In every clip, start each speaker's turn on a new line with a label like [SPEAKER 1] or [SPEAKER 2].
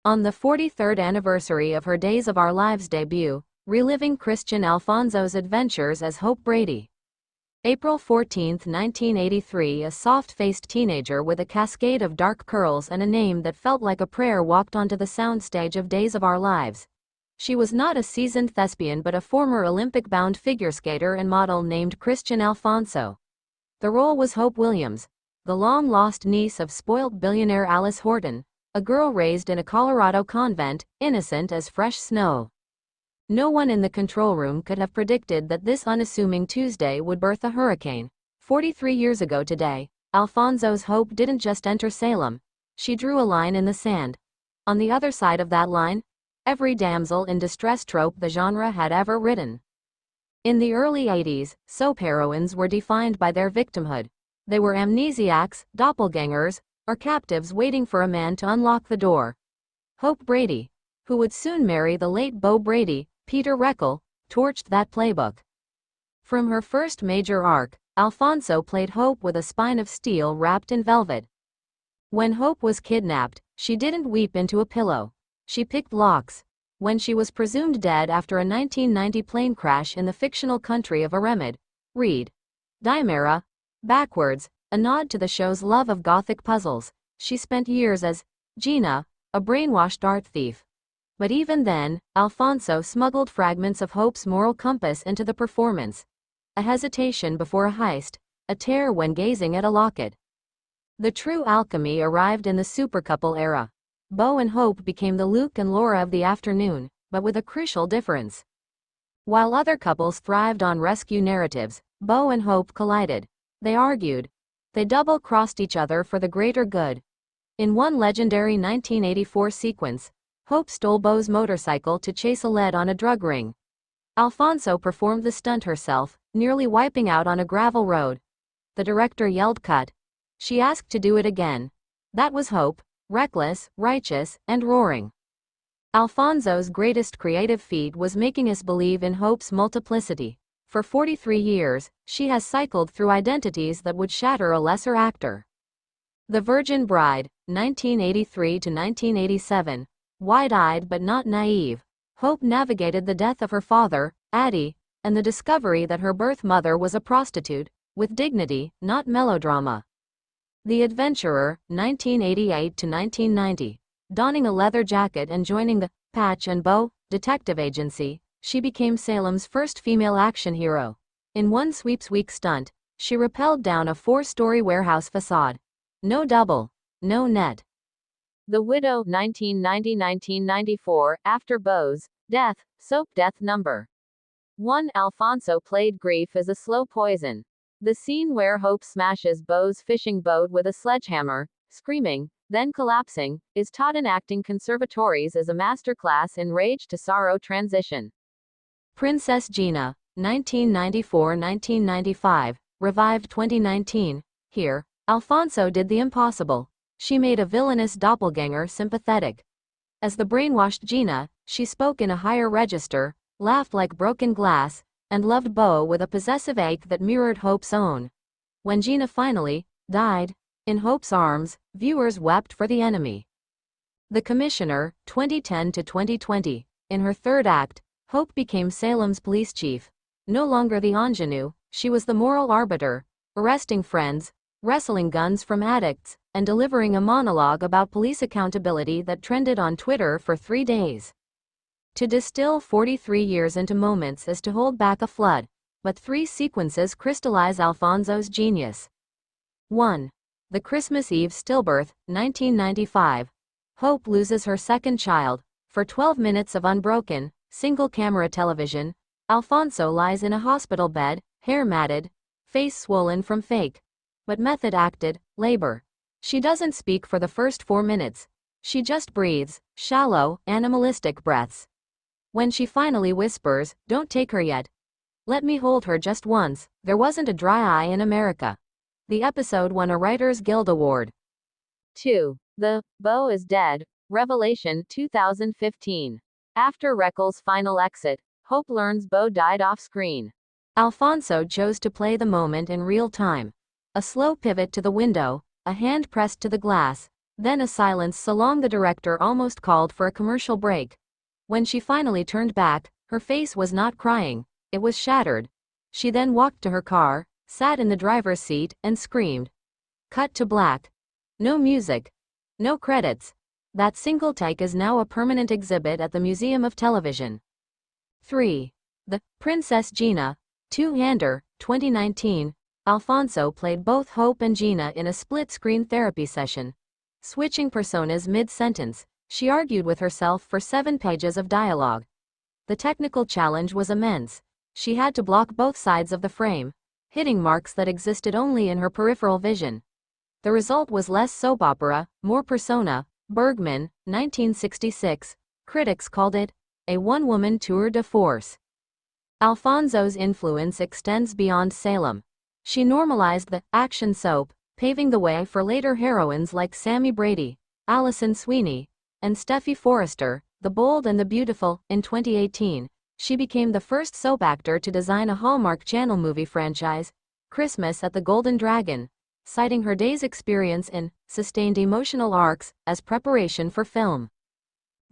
[SPEAKER 1] On the 43rd anniversary of her Days of Our Lives debut, reliving Kristian Alfonso's adventures as Hope Brady. April 14, 1983, a soft-faced teenager with a cascade of dark curls and a name that felt like a prayer walked onto the soundstage of Days of Our Lives. She was not a seasoned thespian but a former Olympic-bound figure skater and model named Kristian Alfonso. The role was Hope Williams, the long-lost niece of spoiled billionaire Alice Horton, a girl raised in a Colorado convent, innocent as fresh snow. No one in the control room could have predicted that this unassuming Tuesday would birth a hurricane. 43 years ago today, Alfonso's Hope didn't just enter Salem. She drew a line in the sand. On the other side of that line, every damsel in distress trope the genre had ever written. In the early 80s, soap heroines were defined by their victimhood. They were amnesiacs, doppelgangers, or captives waiting for a man to unlock the door. Hope Brady, who would soon marry the late Beau Brady, Peter Reckel, torched that playbook. From her first major arc, Alfonso played Hope with a spine of steel wrapped in velvet. When Hope was kidnapped, she didn't weep into a pillow. She picked locks. When she was presumed dead after a 1990 plane crash in the fictional country of Aremid, read Dimera, backwards, a nod to the show's love of gothic puzzles, she spent years as Gina, a brainwashed art thief. But even then, Alfonso smuggled fragments of Hope's moral compass into the performance. A hesitation before a heist, a tear when gazing at a locket. The true alchemy arrived in the supercouple era. Beau and Hope became the Luke and Laura of the afternoon, but with a crucial difference. While other couples thrived on rescue narratives, Beau and Hope collided. They argued. They double-crossed each other for the greater good. In one legendary 1984 sequence, Hope stole Beau's motorcycle to chase a lead on a drug ring. Alfonso performed the stunt herself, nearly wiping out on a gravel road. The director yelled cut. She asked to do it again. That was Hope, reckless, righteous, and roaring. Alfonso's greatest creative feat was making us believe in Hope's multiplicity. For 43 years, she has cycled through identities that would shatter a lesser actor. The Virgin Bride, 1983 to 1987. Wide-eyed but not naive, Hope navigated the death of her father, Addie, and the discovery that her birth mother was a prostitute, with dignity, not melodrama. The Adventurer, 1988 to 1990. Donning a leather jacket and joining the Patch and Bow detective agency, she became Salem's first female action hero. In one sweepsweep stunt, she rappelled down a 4-story warehouse facade. No double, no net. The Widow, 1990-1994, after Beau's death, soap death number 1. Alfonso played grief as a slow poison. The scene where Hope smashes Beau's fishing boat with a sledgehammer, screaming, then collapsing, is taught in acting conservatories as a masterclass in rage to sorrow transition. Princess Gina, 1994-1995, revived 2019. Here, Alfonso did the impossible. She made a villainous doppelganger sympathetic. As the brainwashed Gina, she spoke in a higher register, laughed like broken glass, and loved Beau with a possessive ache that mirrored Hope's own. When Gina finally died in Hope's arms, viewers wept for the enemy. The Commissioner, 2010 to 2020. In her third act, Hope became Salem's police chief. No longer the ingenue, she was the moral arbiter, arresting friends, wrestling guns from addicts, and delivering a monologue about police accountability that trended on Twitter for 3 days. To distill 43 years into moments is to hold back a flood, but 3 sequences crystallize Alfonso's genius. 1. The Christmas Eve stillbirth, 1995. Hope loses her second child. For 12 minutes of unbroken, single-camera television, Alfonso lies in a hospital bed, hair matted, face swollen from fake, but method-acted, labor. She doesn't speak for the first 4 minutes. She just breathes, shallow, animalistic breaths. When she finally whispers, "Don't take her yet. Let me hold her just once," there wasn't a dry eye in America. The episode won a Writers Guild Award. 2. The Beau is Dead revelation, 2015. After Reckel's final exit, Hope learns Beau died off-screen. Alfonso chose to play the moment in real time. A slow pivot to the window, a hand pressed to the glass, Then a silence so long the director almost called for a commercial break. When she finally turned back, her face was not crying, it was shattered. She then walked to her car, sat in the driver's seat, and screamed. Cut to black. No music. No credits. That single take is now a permanent exhibit at the Museum of Television. 3. The Princess Gina, Two-Hander, 2019. Alfonso played both Hope and Gina in a split-screen therapy session. Switching personas mid-sentence, she argued with herself for 7 pages of dialogue. The technical challenge was immense. She had to block both sides of the frame, hitting marks that existed only in her peripheral vision. The result was less soap opera, more persona. Bergman, 1966. Critics called it a one-woman tour de force. Alfonso's influence extends beyond Salem. She normalized the action soap, paving the way for later heroines like Sammy Brady, Alison Sweeney, and Steffi Forrester, The Bold and the Beautiful. In 2018, she became the first soap actor to design a Hallmark Channel movie franchise, Christmas at the Golden Dragon, citing her day's experience in sustained emotional arcs as preparation for film.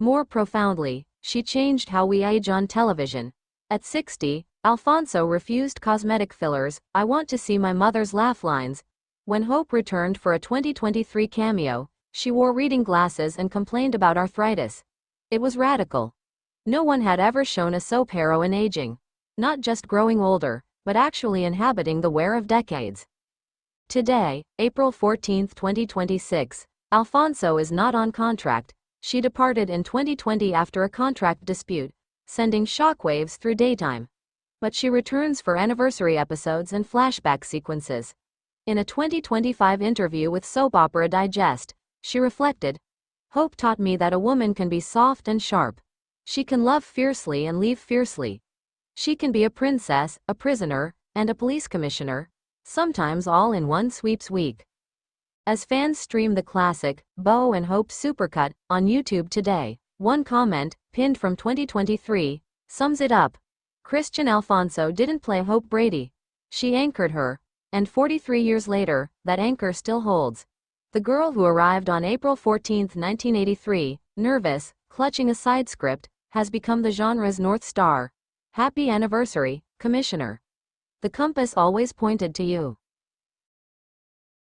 [SPEAKER 1] More profoundly, she changed how we age on television. At 60, Alfonso refused cosmetic fillers, "I want to see my mother's laugh" lines. When Hope returned for a 2023 cameo, she wore reading glasses and complained about arthritis. It was radical. No one had ever shown a soap heroine aging. Not just growing older, but actually inhabiting the wear of decades. Today, April 14, 2026, Alfonso is not on contract. She departed in 2020 after a contract dispute, sending shockwaves through daytime. But she returns for anniversary episodes and flashback sequences. In a 2025 interview with Soap Opera Digest, she reflected, "Hope taught me that a woman can be soft and sharp. She can love fiercely and leave fiercely. She can be a princess, a prisoner, and a police commissioner, sometimes all in one sweeps week." As fans stream the classic, Beau and Hope Supercut, on YouTube today, one comment, pinned from 2023, sums it up. Kristian Alfonso didn't play Hope Brady. She anchored her. And 43 years later, that anchor still holds. The girl who arrived on April 14, 1983, nervous, clutching a side script, has become the genre's North Star. Happy anniversary, Commissioner. The compass always pointed to you.